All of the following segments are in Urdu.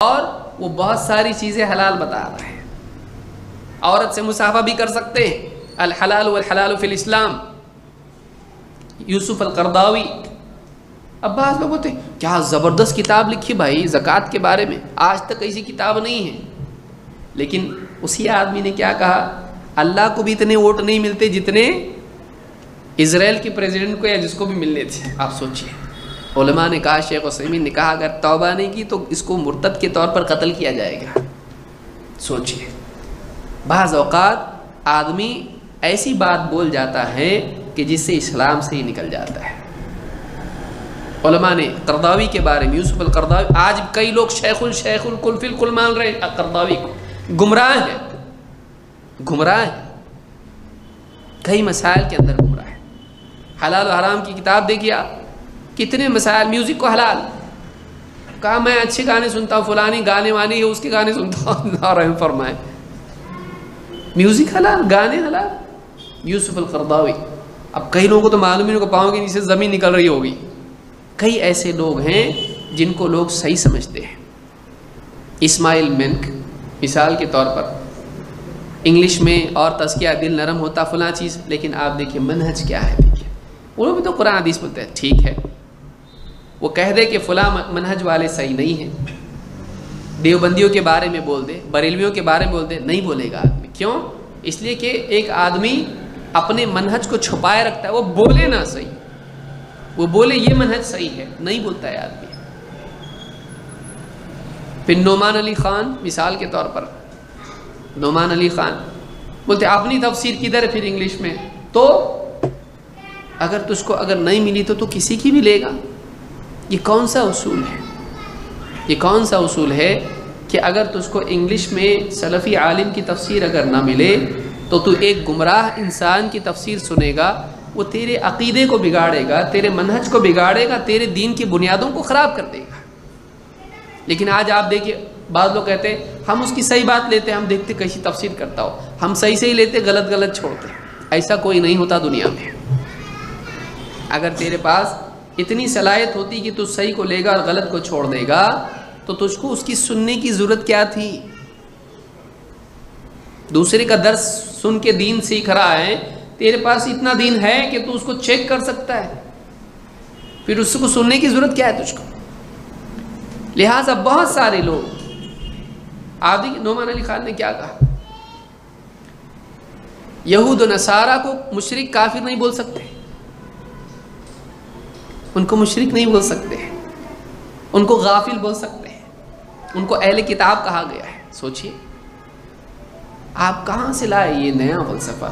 اور وہ بہت ساری چیزیں حلال بتا رہے ہیں. عورت سے مصافحہ بھی کر سکتے ہیں. الحلال والحلال فی الاسلام، یوسف القرضاوی. اب بعض لوگ ہوتے ہیں کیا زبردست کتاب لکھی بھائی زکوٰۃ کے بارے میں، آج تک ایسی کتاب نہیں ہے. لیکن اسی آدمی نے کیا کہا، اللہ کو بھی اتنے ووٹ نہیں ملتے جتنے اسرائیل کے پریزیڈنٹ کو یا جس کو بھی ملنے تھے. آپ سوچئے. علماء نے کہا، شیخ عثیمین نے کہا اگر توبہ نہیں کی تو اس کو مرتد کے طور پر قتل کیا جائے گا. سوچئے. بعض اوقات آدمی ایسی بات بول جاتا ہے کہ جس سے اسلام سے ہی نکل جاتا ہے. علماء نے قرضاوی کے بارے میں، یوسف القرضاوی، آج کئی لوگ شیخ الکل فی الکل مان رہے ہیں قرضاوی کو. گمراہ ہے، گمراہ ہے، کئی مسائل کے اندر گمراہ ہے. حلال و حرام کی کتاب دیکھیے آپ، کتنے مسائل. میوزک کو حلال کہا، میں اچھے گانے سنتا ہوں، فلانی گانے وانی ہے اس کے گانے سنتا ہوں. اللہ رحم فرمائے. میوزک حلال، گانے حلال. یوسف القرضاوی. اب کئی لوگوں کو تو معلوم ہی نہیں، کو پاؤں کے نیچے زمین نکل رہی ہوگی. کئی ایسے لوگ ہیں جن کو لوگ صحیح سمجھتے ہیں. اسماعیل منک مثال کے طور پر، انگلش میں اور تزکیہ دل نرم ہوتا فلاں چیز، لیکن آپ دیکھیں منہج کیا ہے. دیکھیں وہ لوگ بھی تو قرآن حدیث بولتے ہیں، ٹھیک ہے وہ کہہ دے کہ فلاں منہج والے صحیح نہیں ہیں، دیوبندیوں کے بارے میں بول دے، بریلویوں کے بارے میں بول دے، نہیں بولے گا آدمی. کیوں؟ اس لیے کہ ایک آدمی اپنے منہج کو چھپائے رکھتا ہے. وہ بولے نہ صحیح، وہ بولے یہ منہج صحیح ہے، نہیں بولتا ہے آدمی. پھر نعمان علی خان مثال کے طور پر، نعمان علی خان بولتے اپنی تفسیر کدھر ہے پھر انگلش میں، تو اگر تجھ کو اگر نہیں ملی تو کسی کی بھی لے گا. یہ کون سا اصول ہے؟ یہ کون سا اصول ہے کہ اگر تجھ کو انگلش میں سلفی عالم کی تفسیر اگر نہ ملے تو ایک گمراہ انسان کی تفسیر سنے گا، وہ تیرے عقیدے کو بگاڑے گا، تیرے منہج کو بگاڑے گا، تیرے دین کی بنیادوں کو خراب کر دے گا. لیکن آج آپ دیکھیے بعض لوگ کہتے ہیں ہم اس کی صحیح بات لیتے ہیں، ہم دیکھتے کیسی تفسیر کرتا ہو، ہم صحیح صحیح لیتے، غلط غلط چھوڑتے. ایسا کوئی نہیں ہوتا دنیا میں. اگر تیرے پاس اتنی صلاحیت ہوتی کہ تو صحیح کو لے گا اور غلط کو چھوڑ دے گا تو تجھ کو اس کی سننے کی ضرورت کیا تھی؟ دوسرے کا درس سن کے دین سیکھ رہا ہے، تیرے پاس اتنا دین ہے کہ تو اس کو چیک کر سکتا ہے، پھر اس کو سننے کی ضرورت کیا ہے تجھ کو؟ لہٰذا بہت سارے لوگ، آپ دیکھیں نعمان علی خان نے کیا کہا، یہود و نصارہ کو مشرک کافر نہیں بول سکتے، ان کو مشرک نہیں بول سکتے، ان کو غافل بول سکتے ہیں، ان کو اہل کتاب کہا گیا ہے. سوچئے آپ کہاں سے لائے یہ نیا فلسفہ؟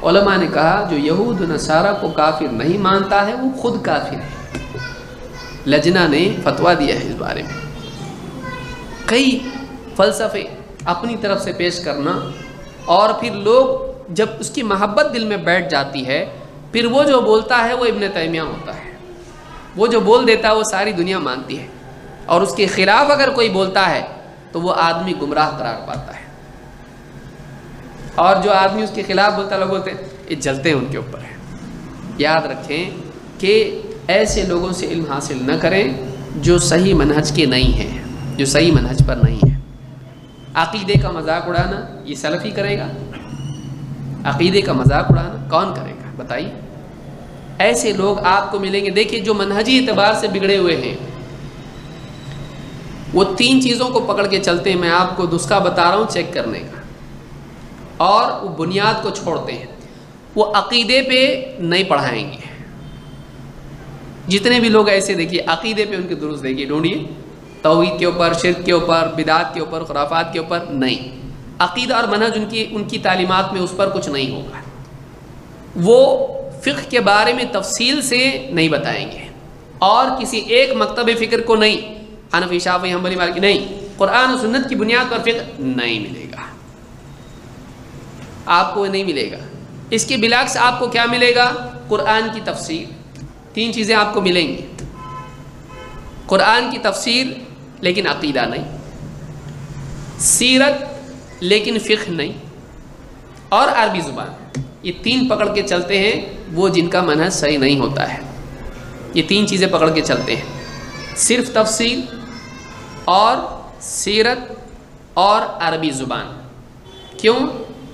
علماء نے کہا جو یہود و نصارہ کو کافر نہیں مانتا ہے وہ خود کافر ہے. لجنہ نے فتویٰ دیا ہے اس بارے میں. کئی فلسفے اپنی طرف سے پیش کرنا، اور پھر لوگ جب اس کی محبت دل میں بیٹھ جاتی ہے، پھر وہ جو بولتا ہے وہ ابن تیمیہ ہوتا ہے. وہ جو بول دیتا ہے وہ ساری دنیا مانتی ہے، اور اس کے خلاف اگر کوئی بولتا ہے تو وہ آدمی گمراہ قرار پاتا ہے. اور جو آدمی اس کے خلاف بولتا ہے لوگ بولتے ہیں یہ جلتے ہیں ان کے اوپر ہے. یاد رکھیں کہ ایسے لوگوں سے علم حاصل نہ کریں جو صحیح منہج کے نہیں ہیں، جو صحیح منہج پر نہیں ہیں. عقیدے کا مذاق اڑانا یہ سلفی کرے گا؟ عقیدے کا مذاق اڑانا کون کرے گا بتائیے؟ ایسے لوگ آپ کو ملیں گے. دیکھیے جو منہجی اعتبار سے بگڑے ہوئے ہیں وہ 3 چیزوں کو پکڑ کے چلتے ہیں. میں آپ کو نسخہ بتا رہا ہوں چیک کرنے کا. اور وہ بنیاد کو چھوڑتے ہیں. وہ عقیدے پہ نہیں پڑھائیں گے. جتنے بھی لوگ ایسے دیکھیے عقیدے پہ ان کے درست دیکھیے ڈھونڈیے، توحید کے اوپر، شرک کے اوپر، بدعات کے اوپر، خرافات کے اوپر نہیں. عقیدہ اور منہج ان کی تعلیمات میں اس پر کچھ نہیں ہوگا. وہ فقہ کے بارے میں تفصیل سے نہیں بتائیں گے، اور کسی ایک مکتب فکر کو نہیں، حنفی شافعی حنبلی مالکی نہیں، قرآن و سنت کی بنیاد پر فقہ نہیں ملے گا. آپ کو نہیں ملے گا. اس کے بالعکس آپ کو کیا ملے گا؟ قرآن کی تفسیر. 3 چیزیں آپ کو ملیں گی: قرآن کی تفسیر لیکن عقیدہ نہیں، سیرت لیکن فقہ نہیں، اور عربی زبان. یہ 3 پکڑ کے چلتے ہیں وہ جن کا منہج صحیح نہیں ہوتا ہے. یہ 3 چیزیں پکڑ کے چلتے ہیں: صرف تفسیر اور سیرت اور عربی زبان. کیوں؟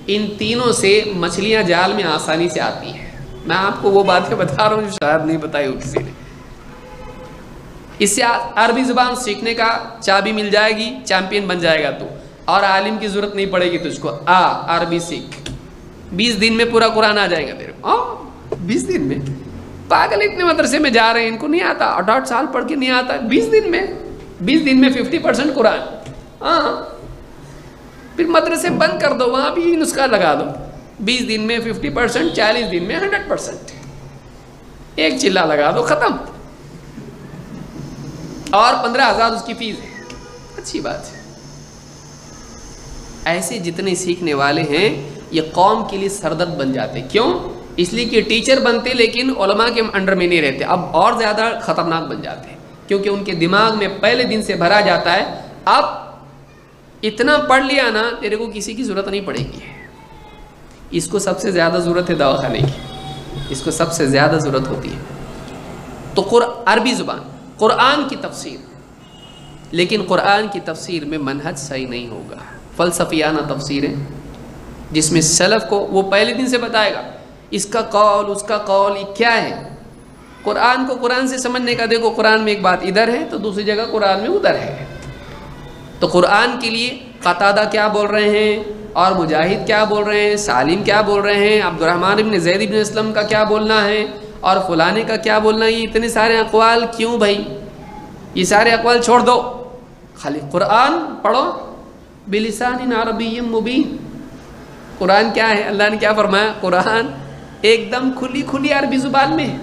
ان تینوں سے مچھلیاں جال میں آسانی سے آتی ہیں. میں آپ کو وہ باتیں بتا رہا ہوں جو شاید نہیں بتائی ہو کسی نے. اس سے عربی زبان سیکھنے کا چابی مل جائے گی، چیمپئن بن جائے گا تو، اور عالم کی ضرورت نہیں پڑے گی تجھ کو. عربی سیکھ، 20 دن میں پورا قرآن آ جائے گا تیرے کو. 20 دن میں؟ پاگل اتنے مدرسے میں جا رہے ہیں، ان کو نہیں آتا، 8 سال پڑھ کے نہیں آتا. 20 دن میں 50% قرآن. پھر مدرسے بند کر دو، وہاں بھی نسخہ لگا دو. 20 دن میں 50%، 40 دن میں 100%. ایک چلا لگا دو، ختم. اور 15,000 اس کی فیس ہے. اچھی بات ہے. ایسے جتنے سیکھنے والے ہیں یہ قوم کے لیے سردرد بن جاتے. کیوں؟ اس لیے کہ ٹیچر بنتے لیکن علماء کے انڈر میں نہیں رہتے. اب اور زیادہ خطرناک بن جاتے ہیں کیونکہ ان کے دماغ میں پہلے دن سے بھرا جاتا ہے اب اتنا پڑھ لیا نا تیرے کو کسی کی ضرورت نہیں پڑے گی. اس کو سب سے زیادہ ضرورت ہے دواخانے کی، اس کو سب سے زیادہ ضرورت ہوتی ہے. تو عربی زبان، قرآن کی تفسیر. لیکن قرآن کی تفسیر میں منہج صحیح نہیں ہوگا. فلسفیانہ تفسیریں جس میں سلف کو وہ پہلے دن سے بتائے گا اس کا قول اس کا قول یہ کیا ہے. قرآن کو قرآن سے سمجھنے کا دیکھو، قرآن میں ایک بات ادھر ہے تو دوسری جگہ قرآن میں ادھر ہے. تو قرآن کے لیے قتادہ کیا بول رہے ہیں اور مجاہد کیا بول رہے ہیں، سالم کیا بول رہے ہیں، عبد الرحمن ابن زید ابن اسلم کا کیا بولنا ہے اور فلانے کا کیا بولنا ہے. یہ اتنے سارے اقوال کیوں بھائی؟ یہ سارے اقوال چھوڑ دو، خالی قرآن پڑھو بلسان عربی مبین. قرآن کیا ہے؟ اللہ نے کیا فرمایا؟ قرآن ایک دم کھلی عربی زبان میں ہے.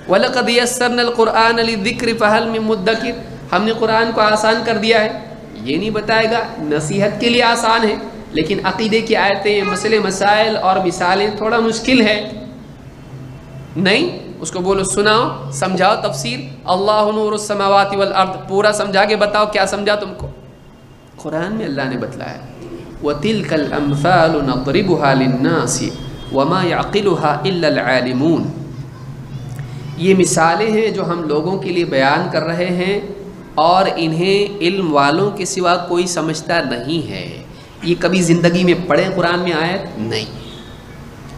وَلَقَدْ يَسَّرْنَا الْقُرْآنَ لِلذِّكْرِ فَهَلْ مِن مُدَّكِرٍ. ہم نے قرآن کو آسان کر دیا ہے. یہ نہیں بتائے گا نصیحت کے لیے آسان ہے لیکن عقیدے کی آیتیں، مسئلے مسائل اور مثالیں تھوڑا مشکل ہے. نہیں، اس کو بولو سناؤ، سمجھاؤ تفسیر. اللہ نور السماوات والارض پورا سمجھا کے بتاؤ کیا سمجھا تم کو. قرآن میں اللہ نے بتلایا وَتِلْكَ الْأَمْثَالُ نَضْرِبُهَا لِلنَّاسِ وَمَا يَعْقِلُهَا إِلَّا الْعَالِمُونَ. یہ مثالیں ہیں جو ہم لوگوں کے لیے بیان کر رہے ہیں اور انہیں علم والوں کے سوا کوئی سمجھتا نہیں ہے. یہ کبھی زندگی میں پڑھیں قرآن میں آیت نہیں.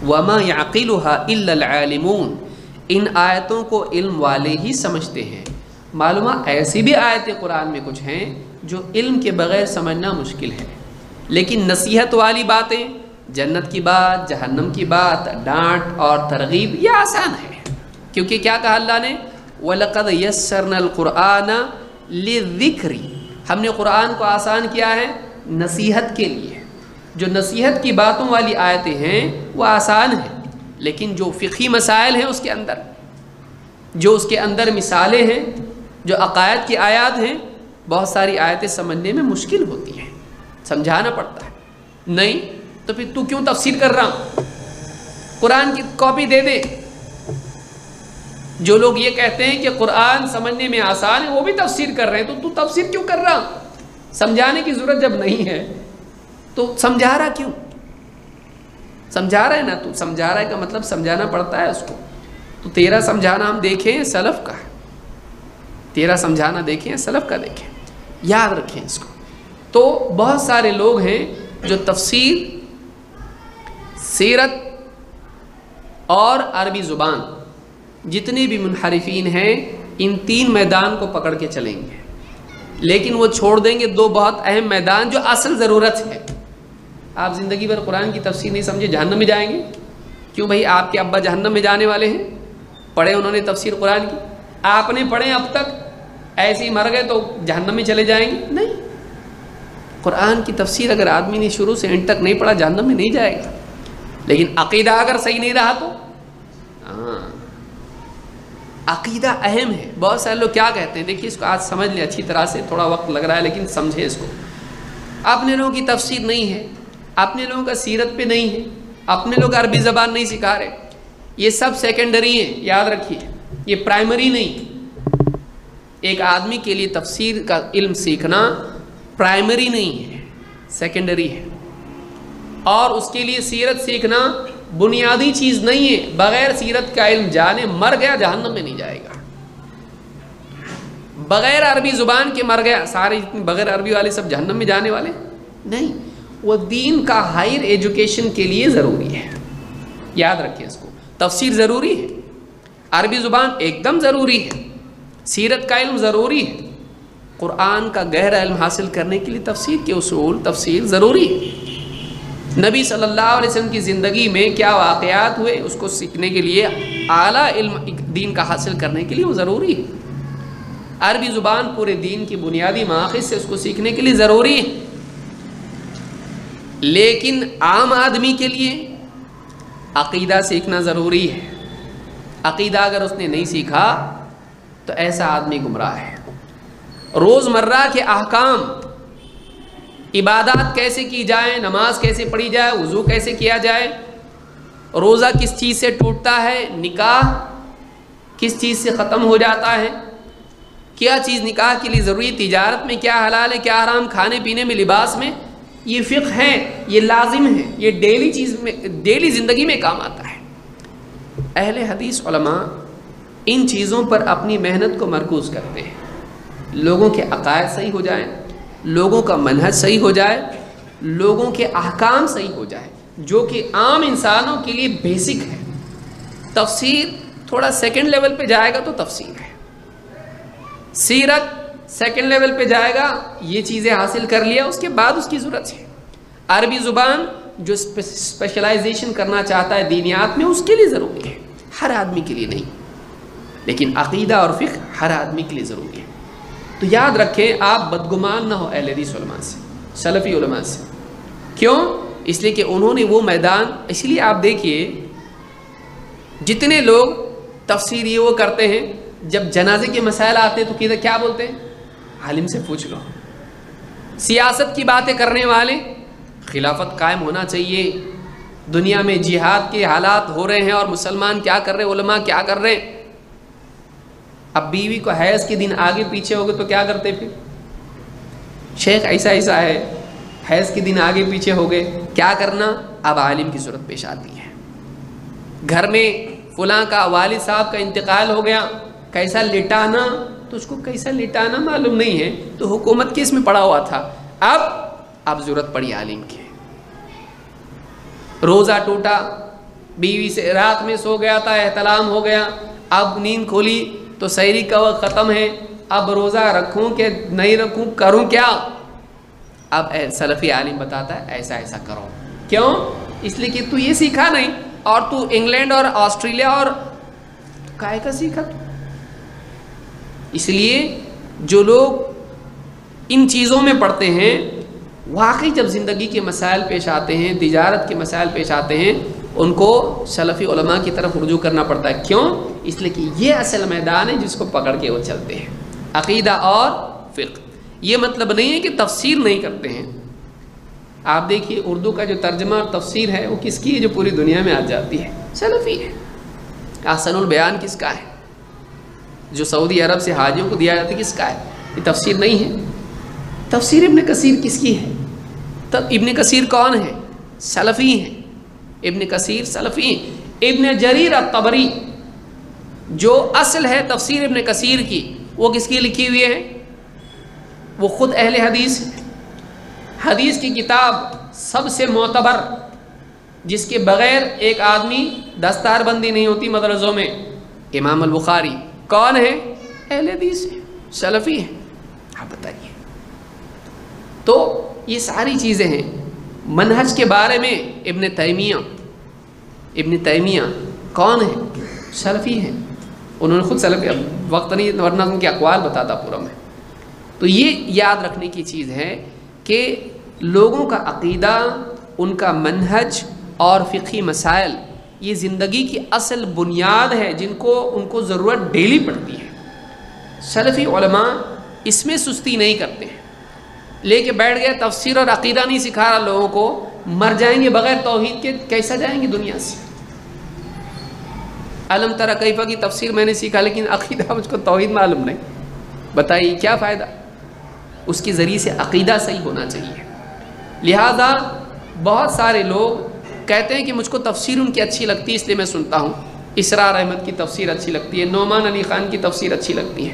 وَمَا يَعْقِلُهَا إِلَّا الْعَالِمُونَ. ان آیتوں کو علم والے ہی سمجھتے ہیں. معلومہ ایسی بھی آیتیں قرآن میں کچھ ہیں جو علم کے بغیر سمجھنا مشکل ہے، لیکن نصیحت والی باتیں، جنت کی بات، جہنم کی بات، ڈانٹ اور ترغیب، یہ آسان ہے. کیونکہ کیا کہا اللہ نے؟ وَلَقَدْ يَسَّرْنَا الْقُرْآنَ لِلذِّكْرِ. ہم نے قرآن کو آسان کیا ہے نصیحت کے لیے. جو نصیحت کی باتوں والی آیتیں ہیں وہ آسان ہیں، لیکن جو فقہی مسائل ہیں اس کے اندر، جو اس کے اندر مثالیں ہیں، جو عقائد کی آیات ہیں، بہت ساری آیتیں سمجھنے میں مشکل ہوتی ہیں، سمجھانا پڑتا ہے. نہیں تو پھر تو کیوں تفسیر کر رہا ہوں؟ قرآن کی کاپی دے دے. جو لوگ یہ کہتے ہیں کہ قرآن سمجھنے میں آسان ہے وہ بھی تفسیر کر رہے ہیں، تو تفسیر کیوں کر رہا؟ سمجھانے کی ضرورت جب نہیں ہے تو سمجھا رہا کیوں؟ سمجھا رہا ہے نا، تو سمجھا رہا ہے کا مطلب سمجھانا پڑتا ہے اس کو. تو تیرا سمجھانا ہم دیکھیں سلف کا، تیرا سمجھانا دیکھیں سلف کا دیکھیں، یاد رکھیں اس کو. تو بہت سارے لوگ ہیں جو تفسیر، سیرت اور عربی زبان، جتنے بھی منحرفین ہیں ان 3 میدان کو پکڑ کے چلیں گے، لیکن وہ چھوڑ دیں گے 2 بہت اہم میدان جو اصل ضرورت ہے. آپ زندگی بھر قرآن کی تفسیر نہیں سمجھے جہنم میں جائیں گے. کیوں بھائی؟ آپ کے ابا جہنم میں جانے والے ہیں؟ پڑھے انہوں نے تفسیر قرآن کی؟ آپ نے پڑھے اب تک؟ ایسے ہی مر گئے تو جہنم میں چلے جائیں گے؟ نہیں. قرآن کی تفسیر اگر آدمی نے شروع سے اینڈ تک نہیں پڑھا جہنم میں نہیں جائے گا. لیکن عقیدہ اگر صحیح نہیں رہا تو عقیدہ اہم ہے. بہت سارے لوگ کیا کہتے ہیں، دیکھیے اس کو آج سمجھ لیں اچھی طرح سے، تھوڑا وقت لگ رہا ہے لیکن سمجھے اس کو. اپنے لوگوں کی تفسیر نہیں ہے، اپنے لوگوں کا سیرت پہ نہیں ہے، اپنے لوگ عربی زبان نہیں سکھا رہے. یہ سب سیکنڈری ہیں، یاد رکھیے، یہ پرائمری نہیں. ایک آدمی کے لیے تفسیر کا علم سیکھنا پرائمری نہیں ہے، سیکنڈری ہے. اور اس کے لیے سیرت سیکھنا بنیادی چیز نہیں ہے. بغیر سیرت کا علم جانے مر گیا جہنم میں نہیں جائے گا. بغیر عربی زبان کے مر گیا، سارے بغیر عربی والے سب جہنم میں جانے والے نہیں، وہ دین کا ہائر ایجوکیشن کے لیے ضروری ہے، یاد رکھیں اس کو۔ تفسیر ضروری ہے، عربی زبان ایک دم ضروری ہے، سیرت کا علم ضروری ہے، قرآن کا گہرا علم حاصل کرنے کے لیے تفسیر کے اصول، تفسیر ضروری ہے۔ نبی صلی اللہ علیہ وسلم کی زندگی میں کیا واقعات ہوئے اس کو سیکھنے کے لیے، اعلیٰ علم دین کا حاصل کرنے کے لیے وہ ضروری ہے۔ عربی زبان پورے دین کی بنیادی ماخذ سے اس کو سیکھنے کے لیے ضروری ہے، لیکن عام آدمی کے لیے عقیدہ سیکھنا ضروری ہے۔ عقیدہ اگر اس نے نہیں سیکھا تو ایسا آدمی گمراہ ہے۔ روزمرہ کے احکام، عبادات کیسے کی جائیں، نماز کیسے پڑھی جائے، وضو کیسے کیا جائے، روزہ کس چیز سے ٹوٹتا ہے، نکاح کس چیز سے ختم ہو جاتا ہے، کیا چیز نکاح کے لیے ضروری، تجارت میں کیا حلال ہے کیا حرام، کھانے پینے میں، لباس میں، یہ فقہ ہے، یہ لازم ہے، یہ ڈیلی چیز میں، ڈیلی زندگی میں کام آتا ہے۔ اہل حدیث علماء ان چیزوں پر اپنی محنت کو مرکوز کرتے ہیں، لوگوں کے عقائد صحیح ہو جائیں، لوگوں کا منہج صحیح ہو جائے، لوگوں کے احکام صحیح ہو جائے، جو کہ عام انسانوں کے لیے بیسک ہے۔ تفسیر تھوڑا سیکنڈ لیول پہ جائے گا تو تفسیر ہے، سیرت سیکنڈ لیول پہ جائے گا، یہ چیزیں حاصل کر لیا اس کے بعد اس کی ضرورت ہے۔ عربی زبان جو اسپیشلائزیشن کرنا چاہتا ہے دینیات میں اس کے لیے ضروری ہے، ہر آدمی کے لیے نہیں، لیکن عقیدہ اور فقہ ہر آدمی کے لیے ضروری ہے۔ تو یاد رکھیں، آپ بدگمان نہ ہو اہل حدیث علماء سے، سلفی علماء سے۔ کیوں؟ اس لیے کہ انہوں نے وہ میدان، اس لیے آپ دیکھیے جتنے لوگ تفسیر یہ وہ کرتے ہیں، جب جنازے کے مسائل آتے ہیں تو کیا بولتے ہیں؟ عالم سے پوچھ لو۔ سیاست کی باتیں کرنے والے، خلافت قائم ہونا چاہیے، دنیا میں جہاد کے حالات ہو رہے ہیں اور مسلمان کیا کر رہے ہیں، علماء کیا کر رہے ہیں۔ اب بیوی کو حیض کے دن آگے پیچھے ہو گئے تو کیا کرتے پھر؟ شیخ ایسا ایسا ہے، حیض کے دن آگے پیچھے ہو گئے، کیا کرنا؟ اب عالم کی ضرورت پیش آتی ہے۔ گھر میں فلاں کا والد صاحب کا انتقال ہو گیا، کیسا لٹانا، تو اس کو کیسا لٹانا معلوم نہیں ہے، تو حکومت کس میں پڑا ہوا تھا، اب ضرورت پڑی عالم کی۔ روزہ ٹوٹا، بیوی سے رات میں سو گیا تھا، احتلام ہو گیا، اب نیند کھولی تو سحری کا وقت ختم ہے، اب روزہ رکھوں کہ نہیں رکھوں، کروں کیا؟ اب سلفی عالم بتاتا ہے ایسا ایسا کرو۔ کیوں؟ اس لیے کہ تو یہ سیکھا نہیں، اور تو انگلینڈ اور آسٹریلیا اور کائے کا سیکھا تو۔ اس لیے جو لوگ ان چیزوں میں پڑھتے ہیں، واقعی جب زندگی کے مسائل پیش آتے ہیں، تجارت کے مسائل پیش آتے ہیں، ان کو سلفی علماء کی طرف رجوع کرنا پڑتا ہے۔ کیوں؟ اس لیے کہ یہ اصل میدان ہے جس کو پکڑ کے وہ چلتے ہیں، عقیدہ اور فقہ۔ یہ مطلب نہیں ہے کہ تفسیر نہیں کرتے ہیں۔ آپ دیکھیے اردو کا جو ترجمہ اور تفسیر ہے وہ کس کی ہے جو پوری دنیا میں آ جاتی ہے؟ سلفی ہے۔ احسن البیان کس کا ہے؟ جو سعودی عرب سے حاجیوں کو دیا جاتا ہے کس کا ہے؟ یہ تفسیر نہیں ہے۔ تفسیر ابن کثیر کس کی ہے؟ تب ابن کثیر کون ہے؟ سلفی ہیں۔ ابن کثیر سلفی ہیں۔ ابن جریر الطبری جو اصل ہے تفسیر ابن کثیر کی، وہ کس کی لکھی ہوئی ہے؟ وہ خود اہل حدیث ہے۔ حدیث کی کتاب سب سے معتبر، جس کے بغیر ایک آدمی دستار بندی نہیں ہوتی مدرسوں میں، امام البخاری کون ہے؟ اہل حدیث ہے، سلفی ہے۔ آپ بتائیے۔ تو یہ ساری چیزیں ہیں۔ منہج کے بارے میں ابن تیمیہ کون ہے؟ سلفی ہیں۔ انہوں نے خود سلفی، وقت نہیں ورنہ ان کے اقوال بتاتا پورا میں۔ تو یہ یاد رکھنے کی چیز ہے کہ لوگوں کا عقیدہ، ان کا منہج اور فقہی مسائل یہ زندگی کی اصل بنیاد ہے، جن کو ان کو ضرورت ڈیلی پڑتی ہے۔ سلفی علماء اس میں سستی نہیں کرتے ہیں، لے کے بیٹھ گئے تفسیر اور عقیدہ نہیں سکھا رہا لوگوں کو، مر جائیں گے بغیر توحید کے، کیسا جائیں گے دنیا سے؟ علم تری کیف کی تفسیر میں نے سیکھا لیکن عقیدہ مجھ کو توحید معلوم نہیں، بتائیے کیا فائدہ؟ اس کے ذریعے سے عقیدہ صحیح ہونا چاہیے۔ لہذا بہت سارے لوگ کہتے ہیں کہ مجھ کو تفسیر ان کی اچھی لگتی ہے اس لیے میں سنتا ہوں، اسرار احمد کی تفسیر اچھی لگتی ہے، نعمان علی خان کی تفسیر اچھی لگتی ہے۔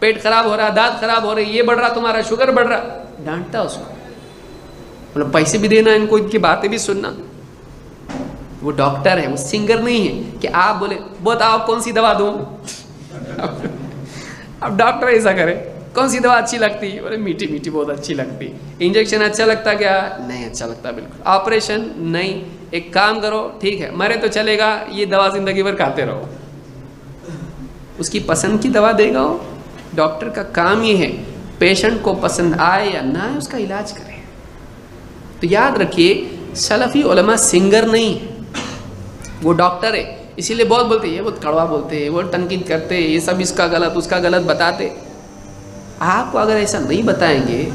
پیٹ خراب ہو رہا, دانت خراب ہو رہے, یہ بڑھ رہا, تمہارا شوگر بڑھ رہا, ڈانٹتا اس کو, مطلب پیسے بھی دینا ان کو, ان کی باتیں بھی سننا. وہ ڈاکٹر ہے, وہ سنگر نہیں ہے کہ آپ بولے بتاؤ کون سی دوا دوں. اب ڈاکٹر ایسا کرے, کون سی دوا اچھی لگتی ہے, بولے میٹھی میٹھی بہت اچھی لگتی. انجیکشن اچھا لگتا کیا, نہیں اچھا لگتا بالکل. آپریشن نہیں, ایک کام کرو ٹھیک ہے مرے تو چلے گا, یہ دوا زندگی بھر کھاتے رہو. اس کی پسند کی دوا دے گا وہ. ڈاکٹر کا کام یہ ہے پیشنٹ کو پسند آئے یا نہ آئے اس کا علاج کرے. تو یاد رکھیے سلفی علماء سنگر نہیں ہے, وہ ڈاکٹر ہے. اسی لیے بہت بولتے یہ بہت کڑوا بولتے ہیں, وہ تنقید کرتے, یہ سب اس کا غلط اس کا غلط بتاتے. آپ کو اگر ایسا نہیں بتائیں گے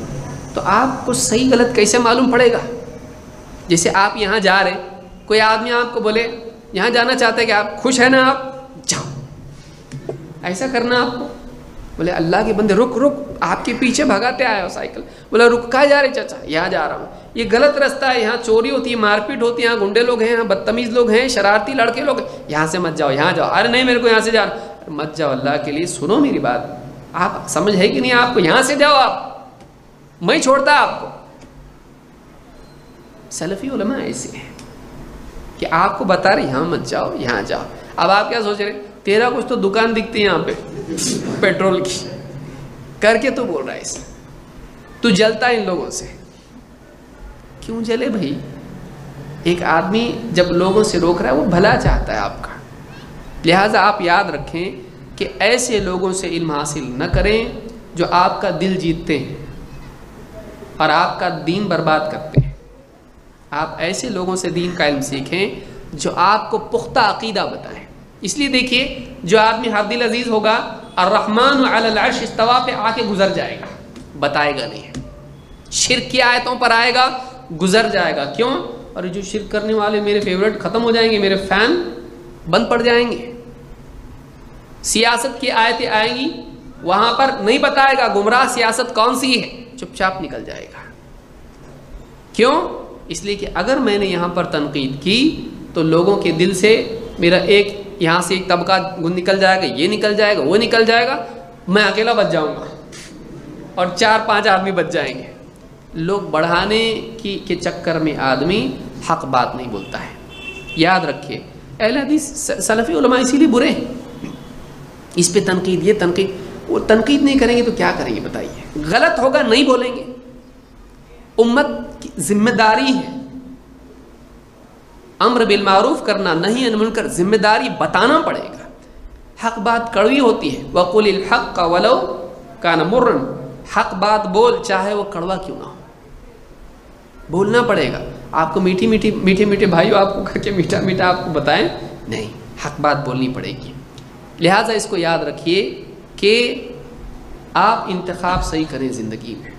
تو آپ کو صحیح غلط کیسے معلوم پڑے گا. جیسے آپ یہاں جا رہے, کوئی آدمی آپ کو بولے یہاں جانا چاہتے ہیں کہ آپ خوش ہیں نا, آپ جاؤ, ایسا کرنا آپ کو. بولے اللہ کے بندے رک رک, آپ کے پیچھے بھگاتے آئے ہو سائیکل, بولا رک کہاں جا رہے چچا, یہاں جا رہا ہوں, یہ غلط رستہ ہے, یہاں چوری ہوتی ہے, مار پیٹ ہوتی ہے, یہاں گنڈے لوگ ہیں, یہاں بدتمیز لوگ ہیں, شرارتی لڑکے لوگ ہیں, یہاں سے مت جاؤ, یہاں جاؤ. ارے نہیں میرے کو یہاں سے جانا, مت جاؤ, اللہ کے لیے سنو میری بات. آپ سمجھ ہے کہ نہیں آپ کو, یہاں سے جاؤ, آپ میں چھوڑتا آپ کو. سلفی علماء ایسے ہیں کہ آپ کو بتا رہے یہاں مت جاؤ, یہاں جاؤ. اب آپ کیا سوچ رہے, تیرا کچھ تو دکان دکھتی ہے یہاں پہ پیٹرول کی, کر کے تو بول رہا ہے اس, تو جلتا ہے ان لوگوں سے. کیوں جلے بھائی؟ ایک آدمی جب لوگوں سے روک رہا ہے وہ بھلا چاہتا ہے آپ کا. لہٰذا آپ یاد رکھیں کہ ایسے لوگوں سے علم حاصل نہ کریں جو آپ کا دل جیتتے ہیں اور آپ کا دین برباد کرتے ہیں. آپ ایسے لوگوں سے دین کا علم سیکھیں جو آپ کو پختہ عقیدہ بتائیں. اس لیے دیکھیے جو آدمی حد العزیز ہوگا, الرحمن علی العرش استویٰ پہ آ کے گزر جائے گا, بتائے گا نہیں. شرک کی آیتوں پر آئے گا, گزر جائے گا. کیوں؟ اور جو شرک کرنے والے میرے فیوریٹ ختم ہو جائیں گے, میرے فین بند پڑ جائیں گے. سیاست کی آیتیں آئیں گی, وہاں پر نہیں بتائے گا گمراہ سیاست کون سی ہے, چپ چاپ نکل جائے گا. کیوں؟ اس لیے کہ اگر میں نے یہاں پر تنقید کی تو لوگوں کے دل سے میرا ایک یہاں سے ایک طبقہ نکل جائے گا, یہ نکل جائے گا, وہ نکل جائے گا, میں اکیلا بچ جاؤں گا اور 4-5 آدمی بچ جائیں گے. لوگ بڑھانے کے چکر میں آدمی حق بات نہیں بولتا ہے. یاد رکھیے اہل حدیث سلفی علماء اسی لیے برے ہیں. اس پہ تنقید, یہ تنقید, وہ تنقید نہیں کریں گے تو کیا کریں گے بتائیے. غلط ہوگا نہیں بولیں گے, امت کی ذمہ داری ہے امر بالمعروف کرنا, نہیں عن منکر, ذمہ داری بتانا پڑے گا. حق بات کڑوی ہوتی ہے, وقل الحق ولو کان مرا, حق بات بول چاہے وہ کڑوا کیوں نہ ہو, بولنا پڑے گا. آپ کو میٹھی میٹھی میٹھے میٹھے بھائیو آپ کو کر کے میٹھا میٹھا آپ کو بتائیں نہیں, حق بات بولنی پڑے گی. لہٰذا اس کو یاد رکھیے کہ آپ انتخاب صحیح کریں زندگی میں.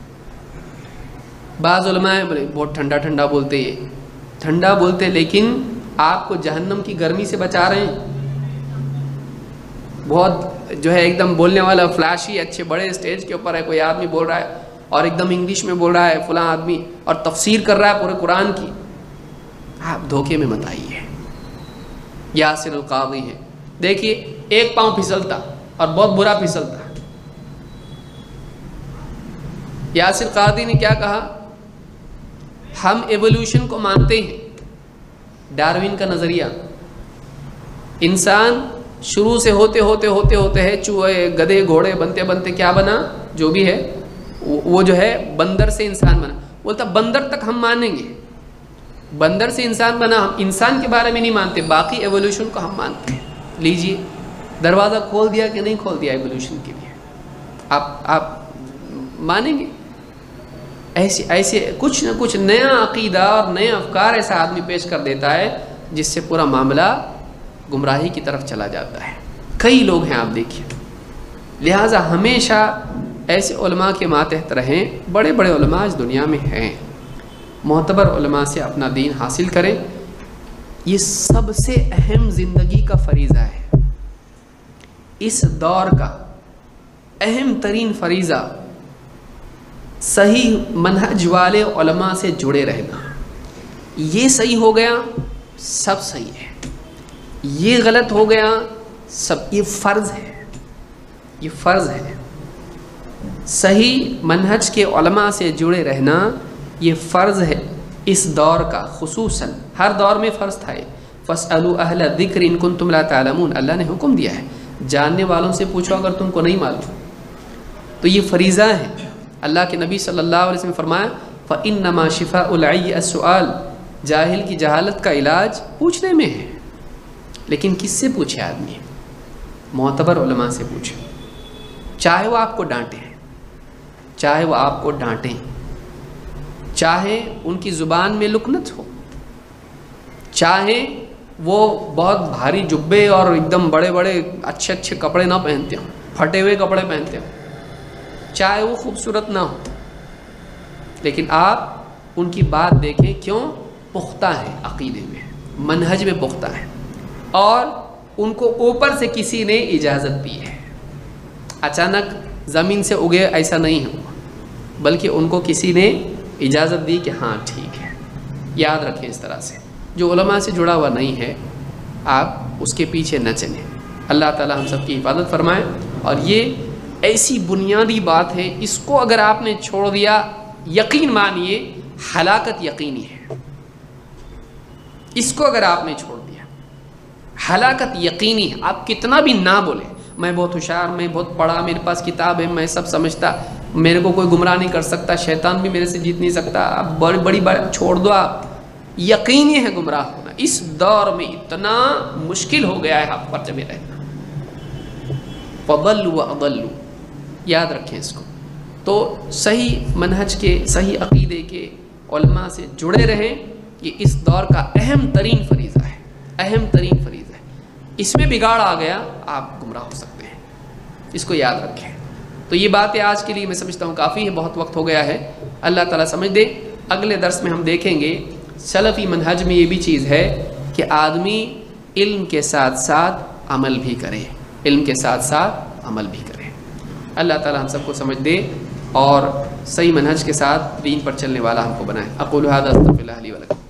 بعض علماء بولے بہت ٹھنڈا ٹھنڈا بولتے, یہ ٹھنڈا بولتے لیکن آپ کو جہنم کی گرمی سے بچا رہے ہیں. بہت جو ہے ایک دم بولنے والا فلاشی اچھے بڑے اسٹیج کے اوپر ہے, کوئی آدمی بول رہا ہے اور ایک دم انگلش میں بول رہا ہے فلاں آدمی, اور تفسیر کر رہا ہے پورے قرآن کی. آپ دھوکے میں مت آئیے. یاسر القاضی ہے, دیکھیے ایک پاؤں پھسلتا اور بہت برا پھسلتا. یاسر قاضی نے کیا کہا, ہم ایوولوشن کو مانتے ہیں, ڈاروین کا نظریہ. انسان شروع سے ہوتے ہوتے ہوتے ہوتے ہے چوہے گدھے گھوڑے بنتے بنتے کیا بنا, جو بھی ہے وہ جو ہے بندر سے انسان بنا. بولتا بندر تک ہم مانیں گے, بندر سے انسان بنا, ہم انسان کے بارے میں نہیں مانتے, باقی ایوولوشن کو ہم مانتے ہیں. لیجئے دروازہ کھول دیا کہ نہیں کھول دیا ایوولوشن کے لیے, آپ مانیں گے؟ ایسے کچھ نہ کچھ نیا عقیدہ اور نئے افکار ایسا آدمی پیش کر دیتا ہے جس سے پورا معاملہ گمراہی کی طرف چلا جاتا ہے. کئی لوگ ہیں آپ دیکھیے. لہٰذا ہمیشہ ایسے علماء کے ماتحت رہیں. بڑے بڑے علماء اس دنیا میں ہیں, معتبر علماء سے اپنا دین حاصل کریں. یہ سب سے اہم زندگی کا فریضہ ہے. اس دور کا اہم ترین فریضہ صحیح منہج والے علماء سے جڑے رہنا. یہ صحیح ہو گیا سب صحیح ہے, یہ غلط ہو گیا سب, یہ فرض ہے, یہ فرض ہے. صحیح منہج کے علماء سے جڑے رہنا یہ فرض ہے اس دور کا، خصوصاً ہر دور میں فرض تھا۔ فَاسْأَلُوا أَهْلَ الذِّكْرِ إِن كُنتُمْ لَا تَعْلَمُونَ، اللہ نے حکم دیا ہے جاننے والوں سے پوچھو اگر تم کو نہیں معلوم۔ تو یہ فریضہ ہے۔ اللہ کے نبی صلی اللہ علیہ وسلم نے فرمایا فَإِنَّمَا شِفَاءُ الْعَيِّ السُّؤَالُ، جاہل کی جہالت کا علاج پوچھنے میں ہے۔ لیکن کس سے پوچھے آدمی؟ معتبر علماء سے پوچھے، چاہے وہ آپ کو ڈانٹیں، چاہے وہ آپ کو ڈانٹیں، چاہے ان کی زبان میں لکنت ہو، چاہے وہ بہت بھاری جبے اور ایک دم بڑے بڑے اچھے اچھے کپڑے نہ پہنتے ہوں، پھٹے ہوئے کپڑے پہنتے ہوں، چاہے وہ خوبصورت نہ ہو، لیکن آپ ان کی بات دیکھیں، کیوں؟ پختہ ہے، عقیدے میں، منہج میں پختہ ہے، اور ان کو اوپر سے کسی نے اجازت دی ہے، اچانک زمین سے اگے ایسا نہیں ہوا، بلکہ ان کو کسی نے اجازت دی کہ ہاں ٹھیک ہے۔ یاد رکھیں اس طرح سے جو علماء سے جڑا ہوا نہیں ہے آپ اس کے پیچھے نہ چلیں۔ اللہ تعالی ہم سب کی حفاظت فرمائے۔ اور یہ ایسی بنیادی بات ہے، اس کو اگر آپ نے چھوڑ دیا یقین مانیے ہلاکت یقینی ہے۔ اس کو اگر آپ نے چھوڑ دیا ہلاکت یقینی ہے۔ آپ کتنا بھی نہ بولیں میں بہت ہوشیار، میں بہت پڑھا، میرے پاس کتاب ہے، میں سب سمجھتا، میرے کو کوئی گمراہ نہیں کر سکتا، شیطان بھی میرے سے جیت نہیں سکتا، آپ بڑی بات چھوڑ دو، آپ یقینی ہے گمراہ ہونا۔ اس دور میں اتنا مشکل ہو گیا ہے حق پر جمے رہنا۔ فضلوا واضلوا، یاد رکھیں اس کو۔ تو صحیح منہج کے، صحیح عقیدے کے علماء سے جڑے رہیں، یہ اس دور کا اہم ترین فریضہ ہے، اہم ترین فریضہ ہے۔ اس میں بگاڑ آ گیا آپ گمراہ ہو سکتے ہیں، اس کو یاد رکھیں۔ تو یہ باتیں آج کے لیے میں سمجھتا ہوں کافی ہے، بہت وقت ہو گیا ہے، اللہ تعالیٰ سمجھ دے۔ اگلے درس میں ہم دیکھیں گے سلفی منہج میں یہ بھی چیز ہے کہ آدمی علم کے ساتھ ساتھ عمل بھی کرے، علم کے ساتھ ساتھ عمل بھی کرے۔ اللہ تعالیٰ ہم سب کو سمجھ دے اور صحیح منہج کے ساتھ دین پر چلنے والا ہم کو بنائے۔ اقول ھذا استغفر اللہ لی ولکم۔